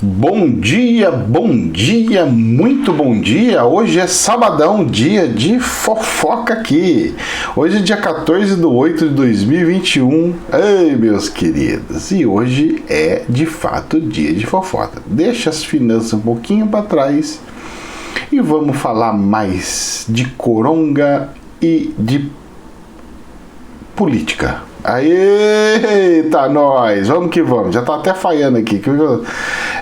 Bom dia, muito bom dia. Hoje é sabadão, dia de fofoca aqui. Hoje é dia 14/8/2021. Ei, meus queridos, e hoje é de fato dia de fofoca. Deixa as finanças um pouquinho para trás e vamos falar mais de coronga e de política. Aê, tá nós, vamos que vamos, já tá até falhando aqui,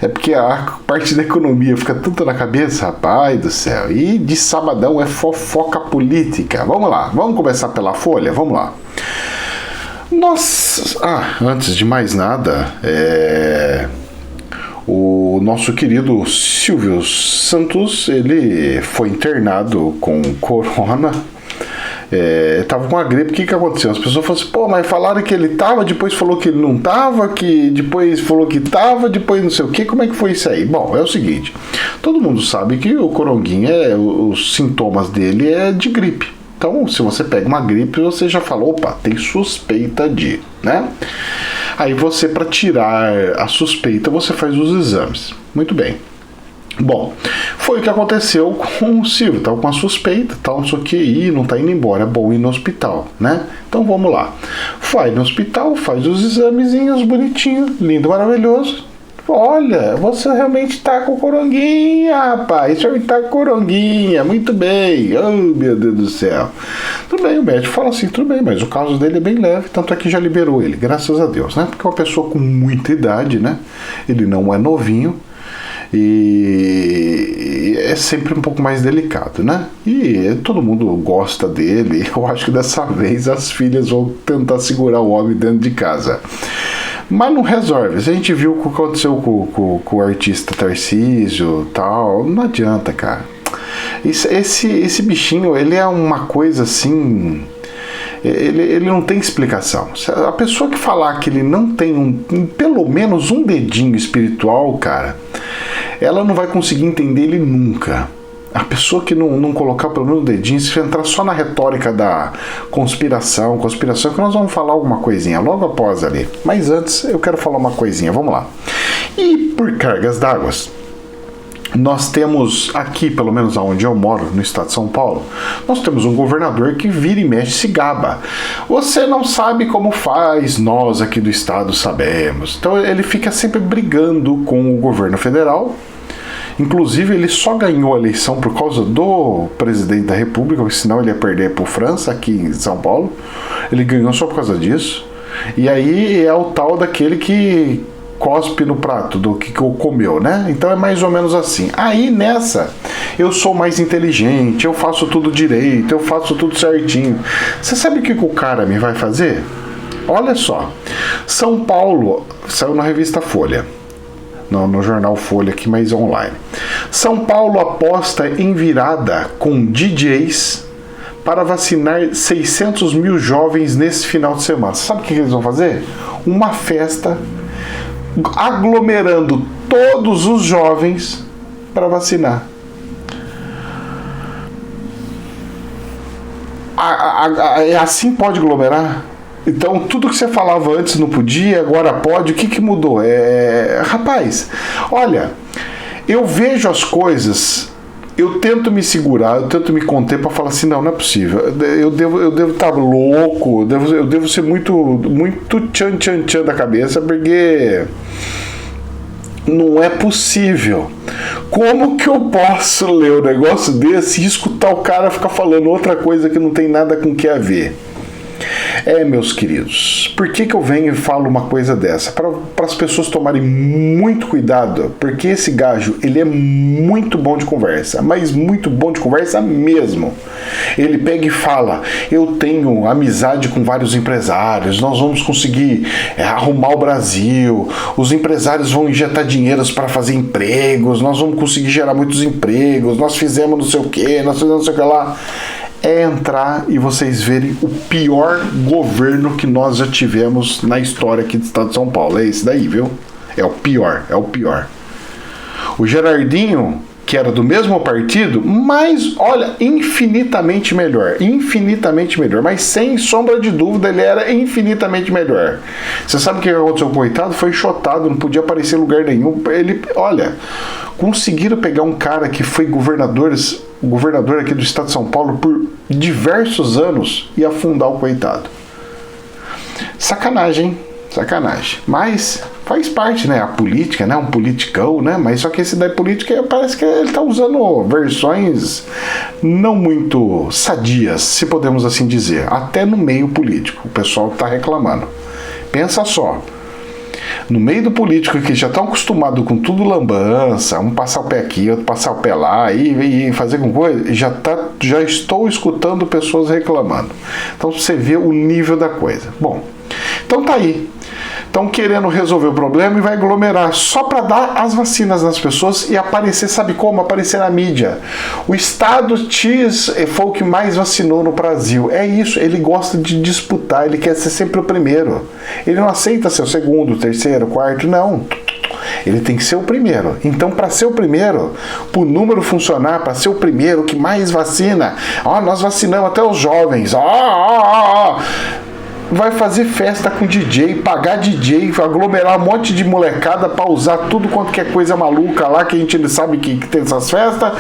é porque a parte da economia fica tanto na cabeça, rapaz do céu, e de sabadão é fofoca política. Vamos lá, vamos começar pela Folha, vamos lá. Antes de mais nada, o nosso querido Silvio Santos, ele foi internado com corona. Tava com a gripe. O que aconteceu? As pessoas falaram assim, mas falaram que ele tava, depois falou que ele não tava, que depois falou que tava, depois não sei o que. Como é que foi isso aí? Bom, é o seguinte, todo mundo sabe que o coronguinha, os sintomas dele é de gripe. Então, se você pega uma gripe, você já falou, opa, tem suspeita de, né? Aí você, para tirar a suspeita, você faz os exames. Muito bem. Bom, foi o que aconteceu com o Silvio, estava com a suspeita, tal, não sei o que, não está indo embora, é bom ir no hospital, né? Então vamos lá, vai no hospital, faz os examezinhos bonitinhos, lindo, maravilhoso. Olha, você realmente está com coronguinha, rapaz, você está com coronguinha, muito bem, oh meu Deus do céu. Tudo bem, o médico fala assim, tudo bem, mas o caso dele é bem leve, tanto é que já liberou ele, graças a Deus, né? Porque é uma pessoa com muita idade, né? Ele não é novinho. E é sempre um pouco mais delicado, né? E todo mundo gosta dele. Eu acho que dessa vez as filhas vão tentar segurar o homem dentro de casa. Mas não resolve. A gente viu o que aconteceu com o artista Tarcísio e tal. Não adianta, cara. Esse bichinho, ele é uma coisa assim... Ele não tem explicação. A pessoa que falar que ele não tem pelo menos um dedinho espiritual, cara, ela não vai conseguir entender ele nunca. A pessoa que não colocar pelo menos um dedinho, se entrar só na retórica da conspiração, que nós vamos falar alguma coisinha logo após ali. Mas antes eu quero falar uma coisinha, vamos lá. E por cargas d'água, nós temos aqui, pelo menos onde eu moro, no estado de São Paulo, nós temos um governador que vira e mexe se gaba. Você não sabe como faz, nós aqui do estado sabemos. Então ele fica sempre brigando com o governo federal. Inclusive ele só ganhou a eleição por causa do presidente da república, porque senão ele ia perder para o França aqui em São Paulo. Ele ganhou só por causa disso. E aí é o tal daquele que cospe no prato do que comeu, né? Então é mais ou menos assim. Aí nessa, eu sou mais inteligente, eu faço tudo direito, eu faço tudo certinho. Você sabe o que o cara me vai fazer? Olha só, São Paulo, saiu na revista Folha, no jornal Folha aqui, mas online. São Paulo aposta em virada com DJs para vacinar 600 mil jovens nesse final de semana. Sabe o que eles vão fazer? Uma festa aglomerando todos os jovens para vacinar. Assim pode aglomerar? Então tudo que você falava antes não podia, agora pode. O que mudou? Rapaz, olha, eu vejo as coisas, eu tento me segurar, eu tento me conter para falar assim, não é possível, eu devo estar louco, eu devo ser muito tchan da cabeça, porque não é possível. Como que eu posso ler um negócio desse e escutar o cara ficar falando outra coisa que não tem nada com o que a ver? Meus queridos, por que eu venho e falo uma coisa dessa? Para as pessoas tomarem muito cuidado, porque esse gajo, ele é muito bom de conversa, mas muito bom de conversa mesmo. Ele pega e fala, eu tenho amizade com vários empresários, nós vamos conseguir arrumar o Brasil, os empresários vão injetar dinheiros para fazer empregos, nós vamos conseguir gerar muitos empregos, nós fizemos não sei o que, nós fizemos não sei o que lá. É entrar e vocês verem o pior governo que nós já tivemos na história aqui do estado de São Paulo. É esse daí, viu? É o pior. O Gerardinho, que era do mesmo partido, mas, olha, infinitamente melhor, mas sem sombra de dúvida ele era infinitamente melhor. Você sabe o que aconteceu com o coitado? Foi enxotado, não podia aparecer em lugar nenhum. Ele, olha, conseguiram pegar um cara que foi governador aqui do estado de São Paulo por diversos anos e afundar o coitado. Sacanagem, hein? Sacanagem. Mas faz parte, né? A política, né? Um politicão, né? Mas só que esse da política parece que ele tá usando versões não muito sadias, se podemos assim dizer. Até no meio político, o pessoal tá reclamando. Pensa só. No meio do político que já estão acostumados com tudo lambança, um passar o pé aqui, outro passar o pé lá e fazer com coisa, já estou escutando pessoas reclamando. Então você vê o nível da coisa. Bom, então tá aí. Estão querendo resolver o problema e vai aglomerar só para dar as vacinas nas pessoas e aparecer, sabe como? Aparecer na mídia. O estado X foi o que mais vacinou no Brasil. É isso, ele gosta de disputar, ele quer ser sempre o primeiro. Ele não aceita ser o segundo, terceiro, quarto, não. Ele tem que ser o primeiro. Então, para ser o primeiro, para o número funcionar, para ser o primeiro que mais vacina, nós vacinamos até os jovens. Vai fazer festa com DJ, pagar DJ, aglomerar um monte de molecada para usar tudo quanto que é coisa maluca lá, que a gente não sabe que tem essas festas.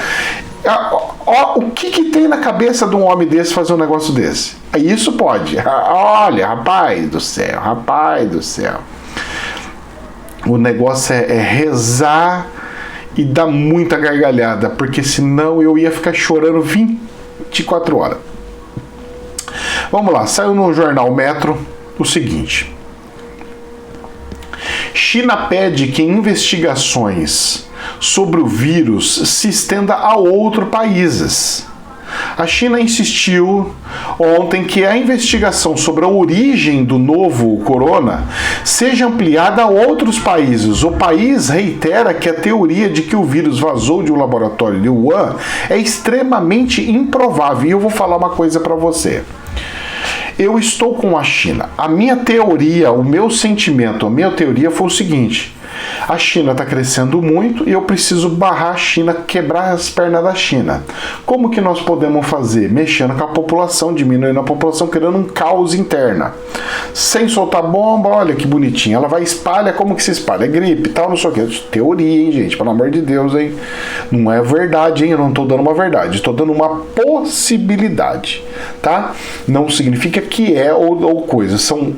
O que tem na cabeça de um homem desse fazer um negócio desse? Isso pode. Olha, rapaz do céu. O negócio é rezar e dar muita gargalhada, porque senão eu ia ficar chorando 24 horas. Vamos lá, saiu no jornal Metro o seguinte: China pede que investigações sobre o vírus se estenda a outros países. A China insistiu ontem que a investigação sobre a origem do novo corona seja ampliada a outros países. O país reitera que a teoria de que o vírus vazou de um laboratório de Wuhan é extremamente improvável. E eu vou falar uma coisa para você. Eu estou com a China. A minha teoria, o meu sentimento, a minha teoria foi o seguinte: a China está crescendo muito e eu preciso barrar a China, quebrar as pernas da China. Como que nós podemos fazer? Mexendo com a população, diminuindo a população, criando um caos interno. Sem soltar bomba, olha que bonitinho. Ela vai espalha, como que se espalha? É gripe e tal, não sei o que. Teoria, hein, gente? Pelo amor de Deus, hein? Não é verdade, hein? Eu não estou dando uma verdade. Estou dando uma possibilidade, tá? Não significa que é ou coisa. São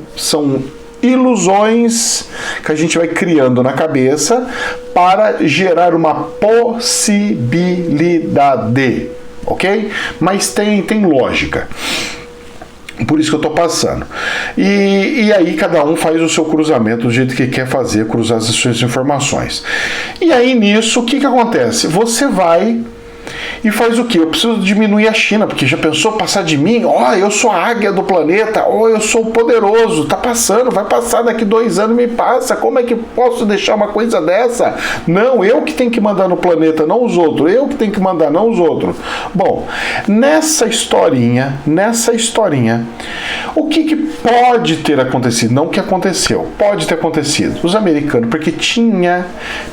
ilusões que a gente vai criando na cabeça para gerar uma possibilidade, ok? Mas tem lógica. Por isso que eu estou passando. E aí cada um faz o seu cruzamento do jeito que quer fazer, cruzar as suas informações. E aí nisso, o que acontece? Você vai e faz o quê? Eu preciso diminuir a China, porque já pensou passar de mim? Eu sou a águia do planeta, eu sou o poderoso, tá passando, vai passar daqui 2 anos, me passa, como é que posso deixar uma coisa dessa? Não, eu que tenho que mandar no planeta, não os outros, eu que tenho que mandar, não os outros. Bom, nessa historinha, o que pode ter acontecido? Não o que aconteceu, pode ter acontecido. Os americanos, porque tinha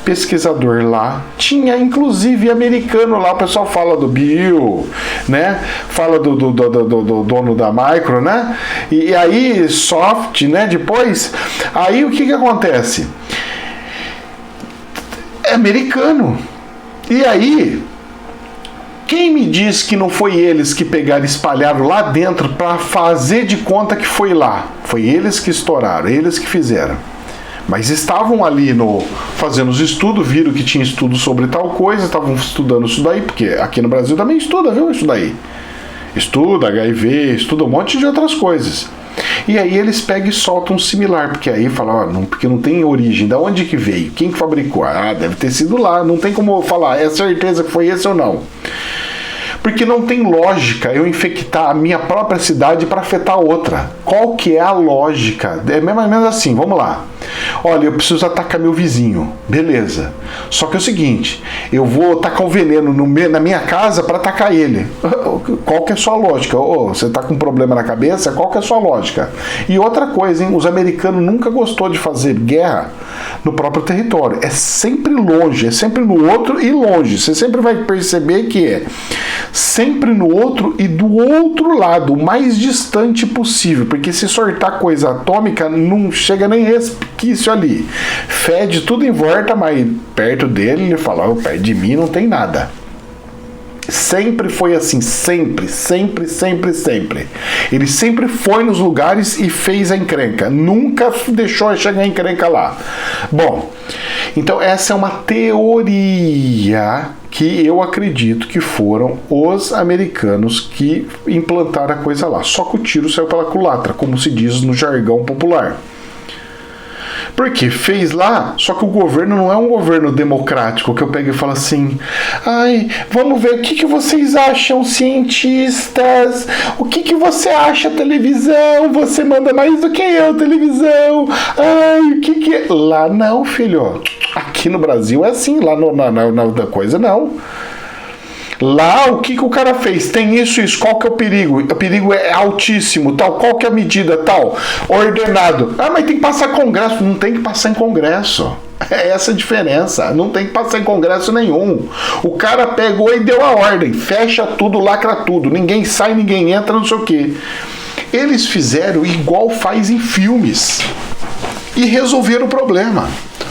pesquisador lá, tinha inclusive americano lá, o pessoal fala do Bill, né? Fala do dono da Micro, né? E aí, soft, né? Depois, aí o que acontece? É americano. E aí, quem me diz que não foi eles que pegaram e espalharam lá dentro para fazer de conta que foi lá? Foi eles que estouraram, eles que fizeram. Mas estavam ali fazendo os estudos, viram que tinha estudo sobre tal coisa, estavam estudando isso daí, porque aqui no Brasil também estuda, viu, isso daí. Estuda HIV, estuda um monte de outras coisas. E aí eles pegam e soltam um similar, porque aí falam, porque não tem origem, da onde que veio, quem que fabricou? Deve ter sido lá, não tem como falar, é certeza que foi esse ou não. Porque não tem lógica eu infectar a minha própria cidade para afetar outra. Qual que é a lógica? É mais ou menos assim, vamos lá. Olha, eu preciso atacar meu vizinho. Beleza. Só que é o seguinte, eu vou tacar um veneno na minha casa para atacar ele. Qual que é a sua lógica? Você tá com um problema na cabeça? Qual que é a sua lógica? E outra coisa, hein? Os americanos nunca gostou de fazer guerra no próprio território. É sempre longe, é sempre no outro e longe. Você sempre vai perceber que é sempre no outro e do outro lado, o mais distante possível, porque se sortar coisa atômica não chega nem resquício ali. Fede tudo em volta, mas perto dele ele fala, perto de mim não tem nada. Sempre foi assim, sempre. Ele sempre foi nos lugares e fez a encrenca. Nunca deixou chegar a encrenca lá. Bom, então essa é uma teoria que eu acredito que foram os americanos que implantaram a coisa lá. Só que o tiro saiu pela culatra, como se diz no jargão popular. Porque fez lá, só que o governo não é um governo democrático, que eu pego e falo assim, ai, vamos ver o que vocês acham, cientistas, o que você acha, televisão, você manda mais do que eu, televisão, ai, o que é? Lá não, filho, aqui no Brasil é assim, lá na coisa não. Lá, o que o cara fez? Tem isso, qual que é o perigo? O perigo é altíssimo, tal, qual que é a medida, tal, ordenado. Ah, mas tem que passar congresso. Não tem que passar em congresso. É essa a diferença. Não tem que passar em congresso nenhum. O cara pegou e deu a ordem. Fecha tudo, lacra tudo. Ninguém sai, ninguém entra, não sei o quê. Eles fizeram igual faz em filmes. E resolveram o problema.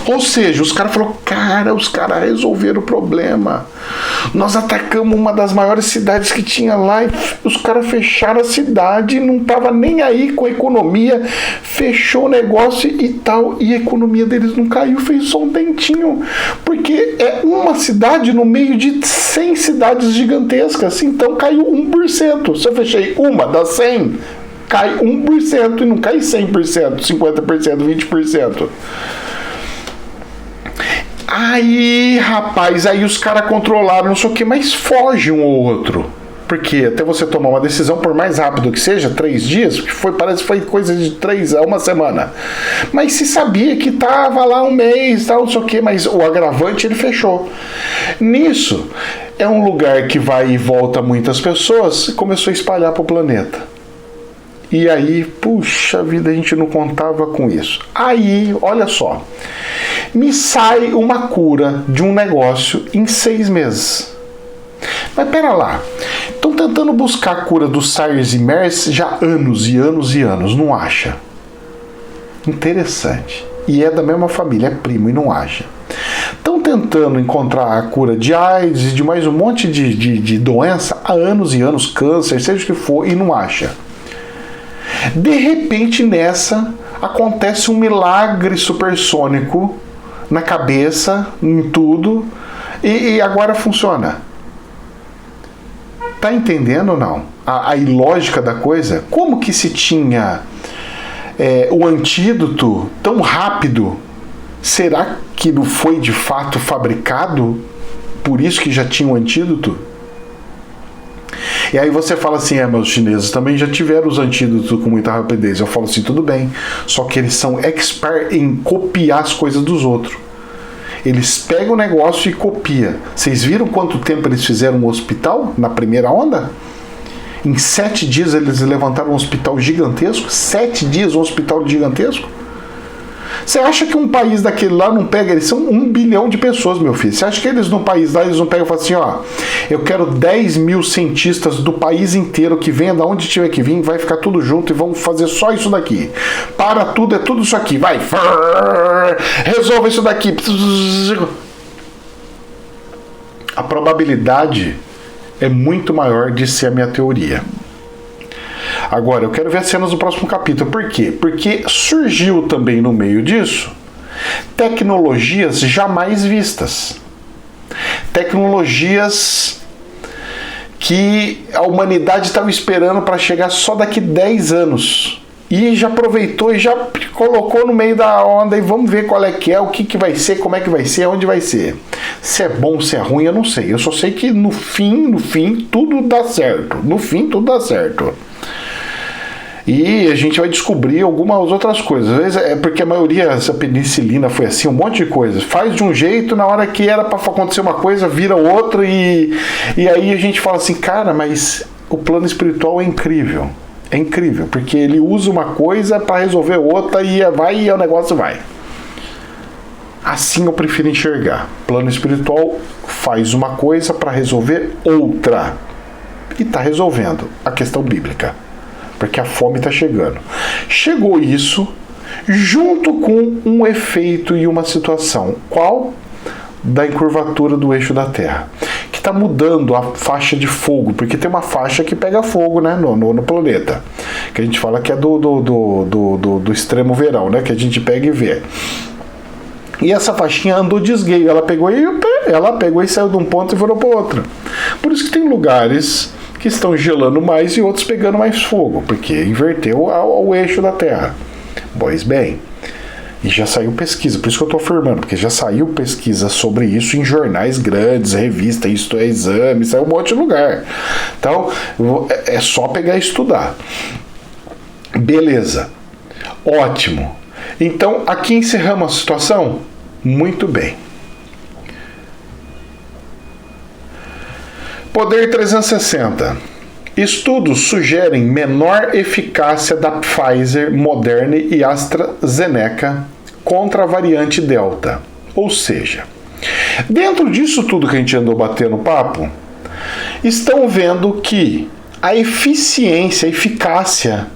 Ou seja, os caras falaram, os caras resolveram o problema. Nós atacamos uma das maiores cidades que tinha lá e os caras fecharam a cidade, não tava nem aí com a economia, fechou o negócio e tal, e a economia deles não caiu, fez só um dentinho, porque é uma cidade no meio de 100 cidades gigantescas, então caiu 1%. Se eu fechei uma das 100, cai 1% e não cai 100%, 50%, 20%. Aí, rapaz, aí os caras controlaram, não sei o que, mas foge um ou outro. Porque até você tomar uma decisão, por mais rápido que seja, 3 dias, porque parece que foi coisa de 3 a 1 semana. Mas se sabia que tava lá um mês, tal, não sei o que, mas o agravante ele fechou. Nisso, é um lugar que vai e volta muitas pessoas, e começou a espalhar para o planeta. E aí, puxa vida, a gente não contava com isso. Aí, olha só, me sai uma cura de um negócio em 6 meses. Mas pera lá, estão tentando buscar a cura do SARS e MERS já há anos e anos e anos, não acha? Interessante. E é da mesma família, é primo e não acha. Estão tentando encontrar a cura de AIDS e de mais um monte de doença há anos e anos, câncer, seja o que for, e não acha. De repente, nessa, acontece um milagre supersônico na cabeça, em tudo, e agora funciona. Tá entendendo ou não? A ilógica da coisa? Como que se tinha o antídoto tão rápido? Será que não foi de fato fabricado? Por isso que já tinha um antídoto? E aí você fala assim, mas os chineses também já tiveram os antídotos com muita rapidez. Eu falo assim, tudo bem, só que eles são expert em copiar as coisas dos outros. Eles pegam o negócio e copiam. Vocês viram quanto tempo eles fizeram um hospital na primeira onda? Em 7 dias eles levantaram um hospital gigantesco? 7 dias um hospital gigantesco? Você acha que um país daquele lá não pega? Eles são 1 bilhão de pessoas, meu filho. Você acha que eles no país lá, eles não pegam e falam assim, ó, eu quero 10 mil cientistas do país inteiro que venha da onde tiver que vir, vai ficar tudo junto e vamos fazer só isso daqui. Para tudo, é tudo isso aqui. Vai, resolva isso daqui. A probabilidade é muito maior de ser a minha teoria. Agora, eu quero ver as cenas do próximo capítulo. Por quê? Porque surgiu também no meio disso tecnologias jamais vistas. Tecnologias que a humanidade estava esperando para chegar só daqui 10 anos. E já aproveitou e já colocou no meio da onda e vamos ver qual é que é, o que vai ser, como é que vai ser, onde vai ser. Se é bom, se é ruim, eu não sei. Eu só sei que no fim, tudo dá certo. No fim, tudo dá certo. E a gente vai descobrir algumas outras coisas. Às vezes é porque a maioria, essa penicilina foi assim, um monte de coisa. Faz de um jeito, na hora que era para acontecer uma coisa, vira outra. E aí a gente fala assim, cara, mas o plano espiritual é incrível. É incrível, porque ele usa uma coisa para resolver outra e o negócio vai. Assim eu prefiro enxergar. Plano espiritual faz uma coisa para resolver outra. E está resolvendo a questão bíblica. Porque a fome está chegando. Chegou isso junto com um efeito e uma situação. Qual? Da encurvatura do eixo da Terra. Que está mudando a faixa de fogo. Porque tem uma faixa que pega fogo, né, no planeta. Que a gente fala que é do extremo verão, né? Que a gente pega e vê. E essa faixinha andou desgueio. Ela pegou e saiu de um ponto e virou para o outro. Por isso que tem lugares que estão gelando mais e outros pegando mais fogo, porque inverteu o eixo da Terra. Pois bem, e já saiu pesquisa, por isso que eu estou afirmando, porque já saiu pesquisa sobre isso em jornais grandes, revistas, Isto é Exame, saiu um monte de lugar. Então, é só pegar e estudar. Beleza. Ótimo. Então, aqui encerramos a situação? Muito bem. Poder 360. Estudos sugerem menor eficácia da Pfizer, Moderna e AstraZeneca contra a variante Delta. Ou seja, dentro disso tudo que a gente andou batendo papo, estão vendo que a eficiência, a eficácia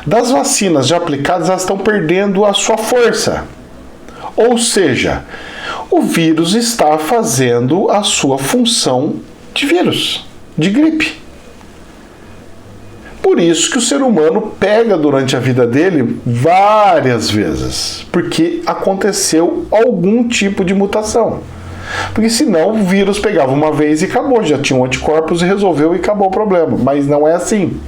das vacinas já aplicadas, elas estão perdendo a sua força. Ou seja, o vírus está fazendo a sua função de vírus, de gripe. Por isso que o ser humano pega durante a vida dele várias vezes, porque aconteceu algum tipo de mutação. Porque senão o vírus pegava uma vez e acabou, já tinha anticorpos e resolveu e acabou o problema. Mas não é assim.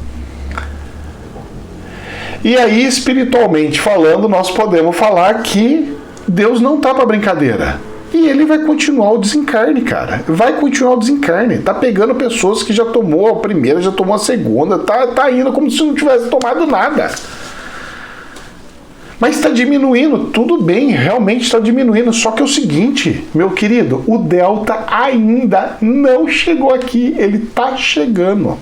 E aí, espiritualmente falando, nós podemos falar que Deus não está para brincadeira. E ele vai continuar o desencarne, cara. Vai continuar o desencarne. Tá pegando pessoas que já tomou a primeira, já tomou a segunda. Tá indo como se não tivesse tomado nada. Mas está diminuindo. Tudo bem, realmente está diminuindo. Só que é o seguinte, meu querido, o Delta ainda não chegou aqui. Ele tá chegando.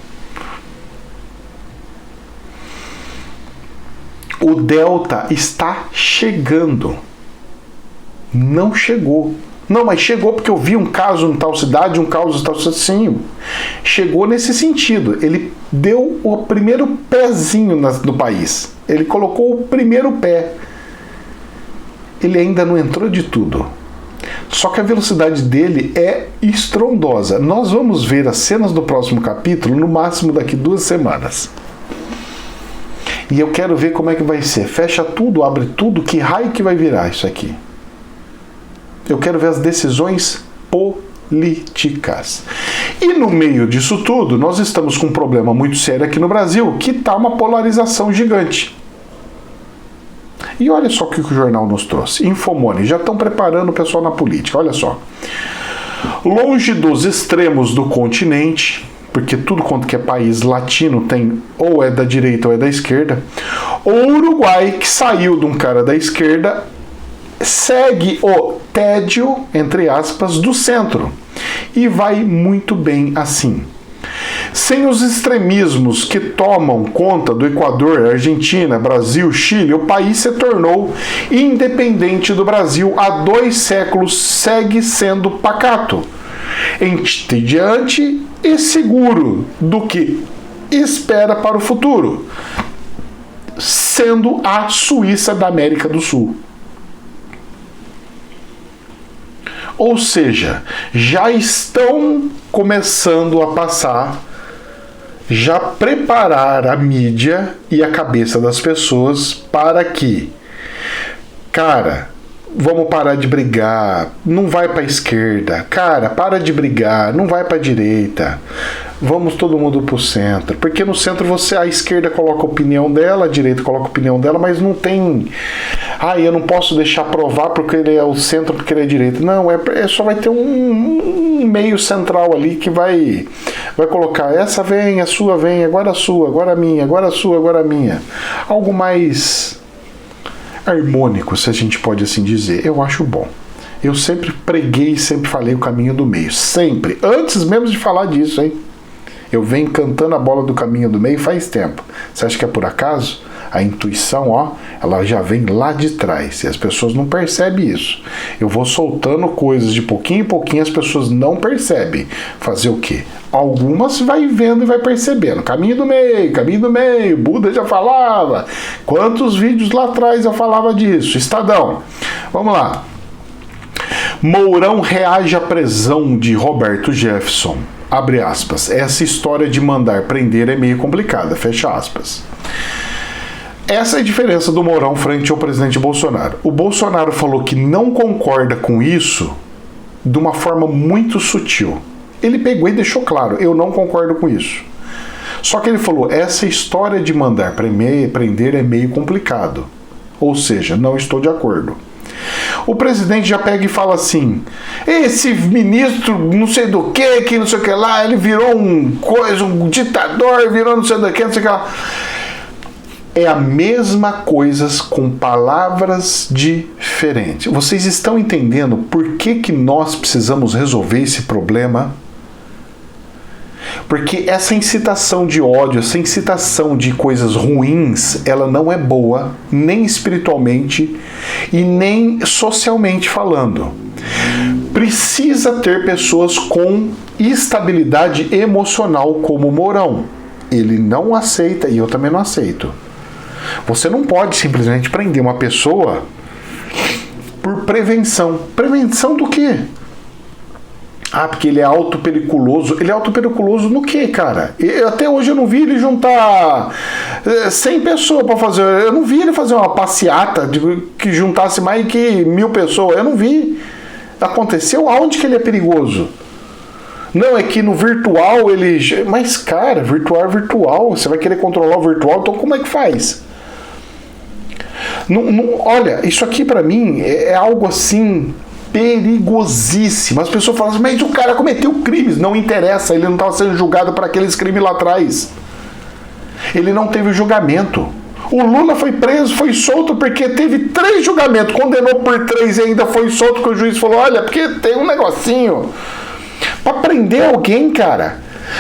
O Delta está chegando. Não chegou. Não, mas chegou porque eu vi um caso em tal cidade, um caso em tal cidade. Sim, chegou nesse sentido. Ele deu o primeiro pezinho no país. Ele colocou o primeiro pé. Ele ainda não entrou de tudo. Só que a velocidade dele é estrondosa. Nós vamos ver as cenas do próximo capítulo, no máximo daqui 2 semanas. E eu quero ver como é que vai ser. Fecha tudo, abre tudo, que raio que vai virar isso aqui? Eu quero ver as decisões políticas. E no meio disso tudo, nós estamos com um problema muito sério aqui no Brasil, que está uma polarização gigante. E olha só o que o jornal nos trouxe. Infomone, já estão preparando o pessoal na política, olha só. Longe dos extremos do continente, porque tudo quanto que é país latino tem ou é da direita ou é da esquerda, o Uruguai, que saiu de um cara da esquerda, segue o tédio, entre aspas, do centro. E vai muito bem assim. Sem os extremismos que tomam conta do Equador, Argentina, Brasil, Chile, o país se tornou independente do Brasil há 2 séculos, segue sendo pacato, entediante e seguro do que espera para o futuro, sendo a Suíça da América do Sul. Ou seja, já estão começando a passar, já preparar a mídia e a cabeça das pessoas para que, cara, vamos parar de brigar, não vai para a esquerda, cara, para de brigar, não vai para a direita, vamos todo mundo para o centro, porque no centro a esquerda coloca a opinião dela, a direita coloca a opinião dela, mas não tem eu não posso deixar provar porque ele é o centro, porque ele é direita. Não, só vai ter um meio central ali que vai colocar, essa vem, a sua vem, agora a sua, agora a minha, agora a sua, agora a minha. Algo mais harmônico, se a gente pode assim dizer. Eu acho bom. Eu sempre preguei, sempre falei o caminho do meio. Sempre. Antes mesmo de falar disso, hein? Eu venho cantando a bola do caminho do meio faz tempo. Você acha que é por acaso? A intuição, ó, ela já vem lá de trás. E as pessoas não percebem isso. Eu vou soltando coisas de pouquinho em pouquinho, as pessoas não percebem. Fazer o quê? Algumas vai vendo e vai percebendo. Caminho do meio. Buda já falava. Quantos vídeos lá atrás eu falava disso? Estadão. Vamos lá. Mourão reage à prisão de Roberto Jefferson. Abre aspas. Essa história de mandar prender é meio complicada. Fecha aspas. Essa é a diferença do Mourão frente ao presidente Bolsonaro. O Bolsonaro falou que não concorda com isso de uma forma muito sutil. Ele pegou e deixou claro, eu não concordo com isso. Só que ele falou, essa história de mandar prender é meio complicado. Ou seja, não estou de acordo. O presidente já pega e fala assim, esse ministro não sei do que não sei o que lá, ele virou um ditador, virou não sei do que, não sei o que lá. É a mesma coisa com palavras diferentes. Vocês estão entendendo por que nós precisamos resolver esse problema? Porque essa incitação de ódio, essa incitação de coisas ruins, ela não é boa, nem espiritualmente e nem socialmente falando. Precisa ter pessoas com estabilidade emocional como o Mourão. Ele não aceita e eu também não aceito. Você não pode simplesmente prender uma pessoa por prevenção. Prevenção do quê? Porque ele é autopericuloso. Ele é autopericuloso no quê, cara? Até hoje eu não vi ele juntar 100 pessoas para fazer. Eu não vi ele fazer uma passeata que juntasse mais que 1000 pessoas. Eu não vi. Aconteceu? Aonde que ele é perigoso? Não, é que no virtual ele... Mas, cara, virtual é virtual. Você vai querer controlar o virtual, então como é que faz? Olha, isso aqui pra mim é algo assim... perigosíssimo. As pessoas falam assim, mas o cara cometeu crimes. Não interessa, ele não estava sendo julgado por aqueles crimes lá atrás. Ele não teve julgamento. O Lula foi preso, foi solto porque teve 3 julgamentos. Condenou por 3 e ainda foi solto porque o juiz falou, olha, porque tem um negocinho. Para prender alguém, cara,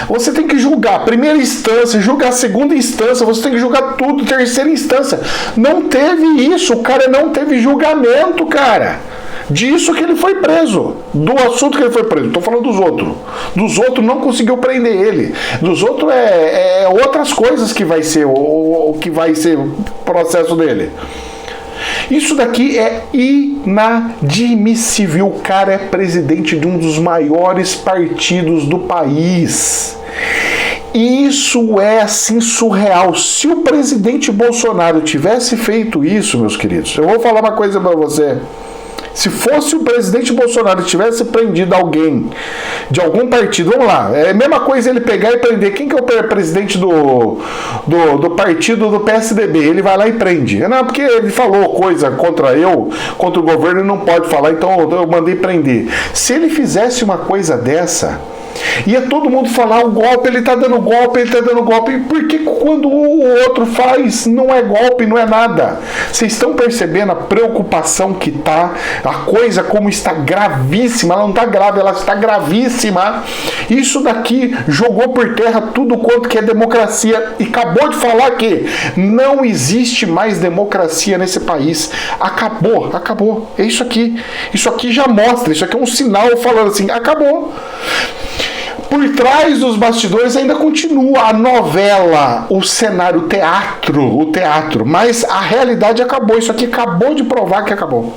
você tem que julgar primeira instância, julgar segunda instância, você tem que julgar tudo, terceira instância. Não teve isso, o cara não teve julgamento, cara. Disso que ele foi preso. Do assunto que ele foi preso. Estou falando dos outros. Dos outros não conseguiu prender ele. Dos outros é outras coisas que vai ser o processo dele. Isso daqui é inadmissível. O cara é presidente de um dos maiores partidos do país. Isso é assim surreal. Se o presidente Bolsonaro tivesse feito isso, meus queridos, eu vou falar uma coisa para você. Se fosse o presidente Bolsonaro tivesse prendido alguém de algum partido, vamos lá, é a mesma coisa ele pegar e prender. Quem que é o presidente do partido do PSDB? Ele vai lá e prende. Não, porque ele falou coisa contra o governo, e não pode falar, então eu mandei prender. Se ele fizesse uma coisa dessa, ia todo mundo falar, o golpe, ele tá dando golpe, ele tá dando golpe. Por que quando o outro faz, não é golpe, não é nada? Vocês estão percebendo a preocupação que tá? A coisa como está gravíssima. Ela não está grave, ela está gravíssima. Isso daqui jogou por terra tudo quanto que é democracia. E acabou de falar que não existe mais democracia nesse país. Acabou. É isso aqui. Isso aqui já mostra, isso aqui é um sinal falando assim, acabou. Por trás dos bastidores ainda continua a novela, o cenário, o teatro, mas a realidade acabou. Isso aqui acabou de provar que acabou,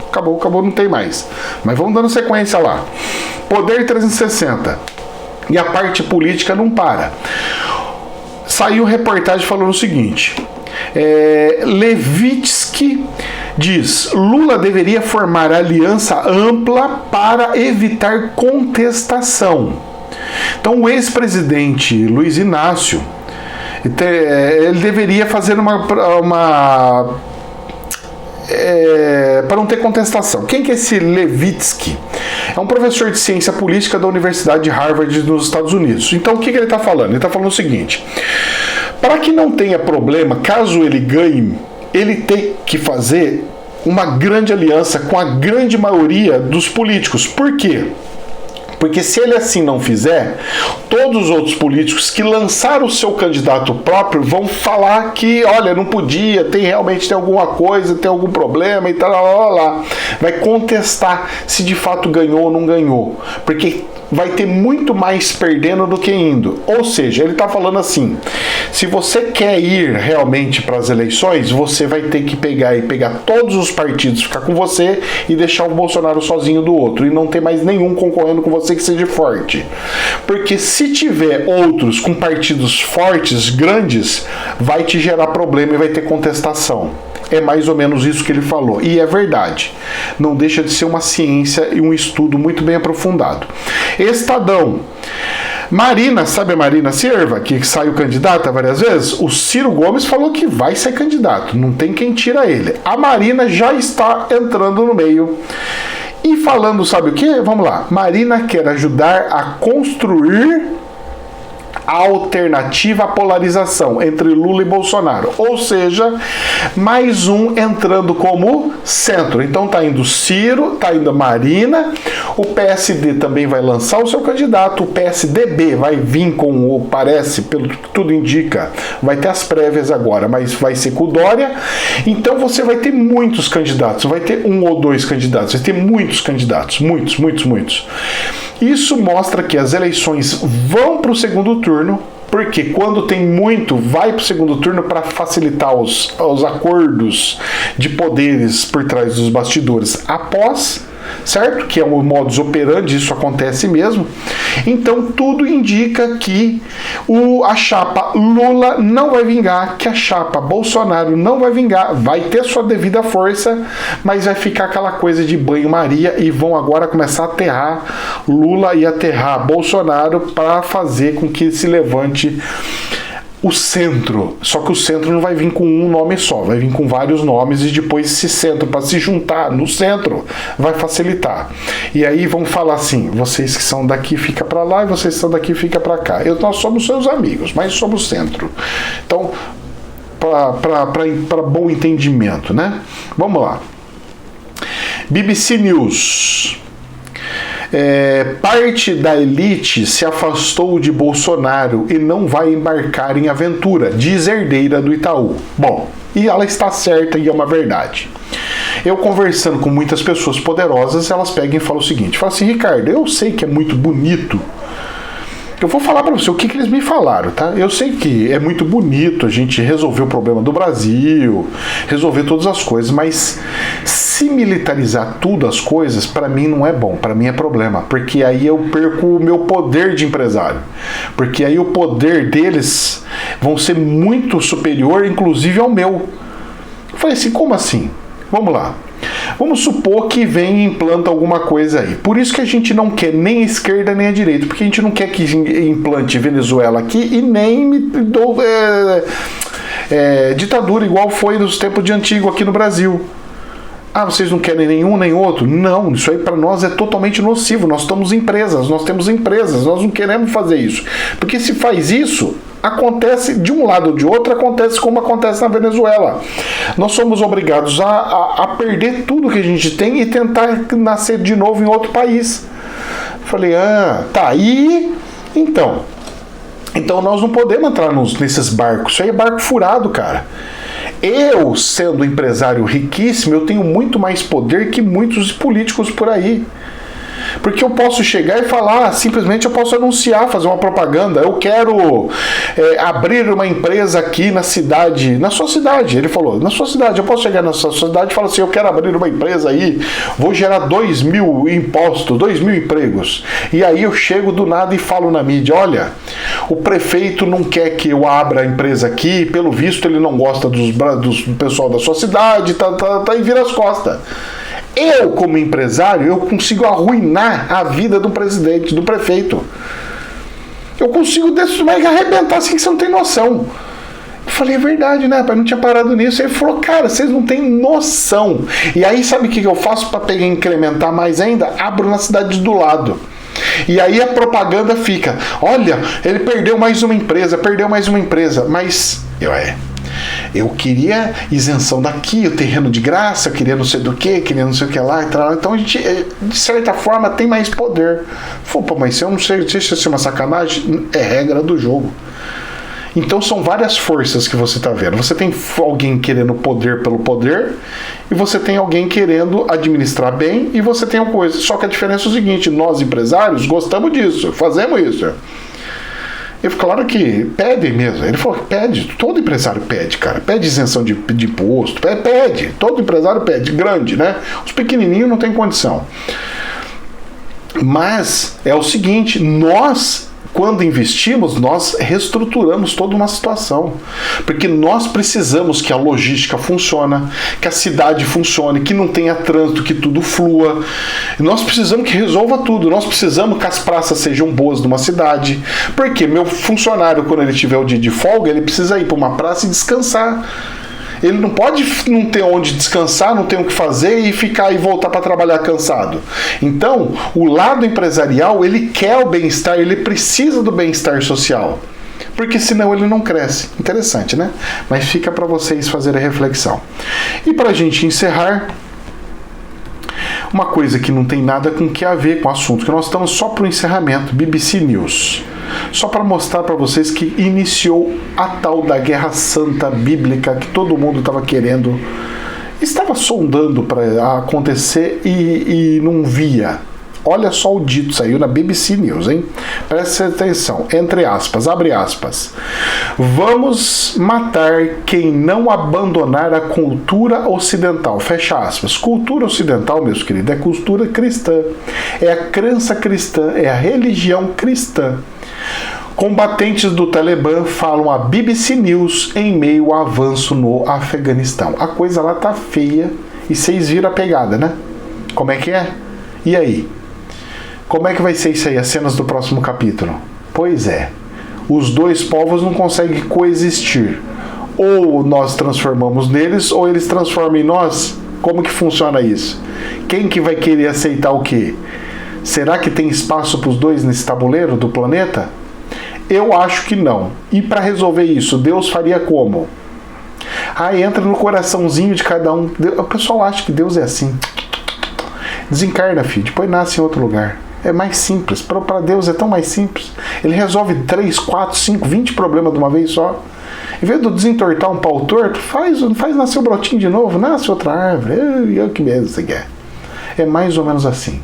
não tem mais. Mas vamos dando sequência lá. Poder 360. E a parte política não para. Saiu reportagem falando o seguinte, Levitsky diz, Lula deveria formar aliança ampla para evitar contestação. Então o ex-presidente Luiz Inácio, ele deveria fazer para não ter contestação. Quem que é esse Levitsky? É um professor de ciência política da Universidade de Harvard nos Estados Unidos. Então o que ele está falando? Ele está falando o seguinte: para que não tenha problema, caso ele ganhe, ele tem que fazer uma grande aliança com a grande maioria dos políticos. Por quê? Porque se ele assim não fizer, todos os outros políticos que lançaram o seu candidato próprio vão falar que, olha, não podia, realmente tem alguma coisa, tem algum problema e tal, lá. Vai contestar se de fato ganhou ou não ganhou. Porque vai ter muito mais perdendo do que indo. Ou seja, ele está falando assim: se você quer ir realmente para as eleições, você vai ter que pegar todos os partidos, ficar com você e deixar o Bolsonaro sozinho do outro. E não ter mais nenhum concorrendo com você que seja forte. Porque se tiver outros com partidos fortes, grandes, vai te gerar problema e vai ter contestação. É mais ou menos isso que ele falou. E é verdade. Não deixa de ser uma ciência e um estudo muito bem aprofundado. Estadão. Marina, sabe a Marina Sierva, que saiu candidata várias vezes? O Ciro Gomes falou que vai ser candidato. Não tem quem tira ele. A Marina já está entrando no meio. E falando, sabe o que? Vamos lá. Marina quer ajudar a construir a alternativa à polarização entre Lula e Bolsonaro. Ou seja, mais um entrando como centro. Então tá indo Ciro, tá indo Marina, o PSD também vai lançar o seu candidato, o PSDB vai vir com, parece, pelo que tudo indica, vai ter as prévias agora, mas vai ser com o Dória. Então você vai ter muitos candidatos, vai ter um ou dois candidatos, vai ter muitos candidatos, muitos. Isso mostra que as eleições vão para o segundo turno, porque quando tem muito, vai para o segundo turno para facilitar os acordos de poderes por trás dos bastidores após, certo? Que é o modus operandi, isso acontece mesmo. Então tudo indica que a chapa Lula não vai vingar, que a chapa Bolsonaro não vai vingar, vai ter sua devida força, mas vai ficar aquela coisa de banho-maria e vão agora começar a aterrar Lula e aterrar Bolsonaro para fazer com que se levante o centro. Só que o centro não vai vir com um nome só, vai vir com vários nomes e depois esse centro, para se juntar no centro, vai facilitar. E aí vão falar assim: vocês que são daqui fica para lá e vocês que são daqui fica para cá. Nós somos seus amigos, mas somos centro. Então, para bom entendimento, né? Vamos lá. BBC News. Parte da elite se afastou de Bolsonaro e não vai embarcar em aventura, diz herdeira do Itaú. Bom, e ela está certa e é uma verdade. Eu conversando com muitas pessoas poderosas, elas pegam e falam o seguinte: falam assim: Ricardo, eu sei que é muito bonito. Eu vou falar para você o que eles me falaram, tá? Eu sei que é muito bonito a gente resolver o problema do Brasil, resolver todas as coisas, mas se militarizar tudo as coisas, para mim não é bom, para mim é problema, porque aí eu perco o meu poder de empresário, porque aí o poder deles vão ser muito superior, inclusive ao meu. Eu falei assim: como assim? Vamos lá. Vamos supor que vem e implanta alguma coisa aí. Por isso que a gente não quer nem a esquerda nem a direita, porque a gente não quer que implante Venezuela aqui e nem ditadura igual foi nos tempos de antigo aqui no Brasil. Ah, vocês não querem nenhum nem outro? Não, isso aí para nós é totalmente nocivo. Nós temos empresas, nós não queremos fazer isso. Porque se faz isso, acontece de um lado ou de outro, acontece como acontece na Venezuela. Nós somos obrigados a perder tudo que a gente tem e tentar nascer de novo em outro país. Falei, tá, e então nós não podemos entrar nesses barcos. Isso aí é barco furado, cara. Eu, sendo empresário riquíssimo, eu tenho muito mais poder que muitos políticos por aí. Porque eu posso chegar e falar, simplesmente eu posso anunciar, fazer uma propaganda. Eu quero abrir uma empresa aqui na cidade, na sua cidade. Ele falou, na sua cidade, eu posso chegar na sua cidade e falar assim: eu quero abrir uma empresa aí, vou gerar 2.000 impostos, 2.000 empregos. E aí eu chego do nada e falo na mídia: olha, o prefeito não quer que eu abra a empresa aqui, pelo visto ele não gosta do pessoal da sua cidade, tá e vira as costas. Eu, como empresário, eu consigo arruinar a vida do presidente, do prefeito. Eu consigo arrebentar assim que você não tem noção. Eu falei, é verdade, né, pai? Não tinha parado nisso. Ele falou, cara, vocês não têm noção. E aí, sabe o que eu faço para pegar e incrementar mais ainda? Abro na cidade do lado. E aí a propaganda fica, olha, ele perdeu mais uma empresa. Mas eu queria isenção daqui, o terreno de graça, eu queria não sei do que, queria não sei o que lá e tal. Então a gente, de certa forma, tem mais poder. Falei, pô, mas eu não sei se isso é uma sacanagem, é regra do jogo. Então são várias forças que você está vendo. Você tem alguém querendo poder pelo poder, e você tem alguém querendo administrar bem, e você tem uma coisa. Só que a diferença é o seguinte, nós empresários gostamos disso, fazemos isso. Eu falei, claro que pede mesmo. Ele falou que pede, todo empresário pede, cara. Pede isenção de imposto, pede. Todo empresário pede, grande, né? Os pequenininhos não tem condição. Mas é o seguinte, nós, quando investimos, nós reestruturamos toda uma situação. Porque nós precisamos que a logística funcione, que a cidade funcione, que não tenha trânsito, que tudo flua. Nós precisamos que resolva tudo. Nós precisamos que as praças sejam boas numa cidade. Porque meu funcionário, quando ele tiver o dia de folga, ele precisa ir para uma praça e descansar. Ele não pode não ter onde descansar, não ter o que fazer e ficar e voltar para trabalhar cansado. Então, o lado empresarial, ele quer o bem-estar, ele precisa do bem-estar social. Porque senão ele não cresce. Interessante, né? Mas fica para vocês fazerem a reflexão. E para a gente encerrar, uma coisa que não tem nada com que a ver com o assunto, que nós estamos só para o encerramento, BBC News. Só para mostrar para vocês que iniciou a tal da Guerra Santa Bíblica que todo mundo estava querendo, estava sondando para acontecer e não via. Olha só o dito, saiu na BBC News, hein? Presta atenção, entre aspas, abre aspas. Vamos matar quem não abandonar a cultura ocidental. Fecha aspas. Cultura ocidental, meus queridos, é cultura cristã. É a crença cristã, é a religião cristã. Combatentes do Talibã falam a BBC News em meio ao avanço no Afeganistão. A coisa lá tá feia e vocês viram a pegada, né? Como é que é? E aí? Como é que vai ser isso aí, as cenas do próximo capítulo? Pois é, os dois povos não conseguem coexistir. Ou nós transformamos neles, ou eles transformam em nós. Como que funciona isso? Quem que vai querer aceitar o quê? Será que tem espaço para os dois nesse tabuleiro do planeta? Eu acho que não. E para resolver isso, Deus faria como? Entra no coraçãozinho de cada um. O pessoal acha que Deus é assim. Desencarna, filho, depois nasce em outro lugar. É mais simples. Para Deus é tão mais simples. Ele resolve 3, 4, 5, 20 problemas de uma vez só. Em vez de desentortar um pau torto, faz nascer o brotinho de novo, nasce outra árvore. Eu que mesmo você quer. É mais ou menos assim.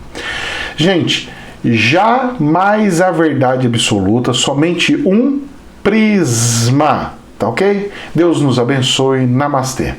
Gente, jamais a verdade absoluta, somente um prisma. Tá ok? Deus nos abençoe. Namastê.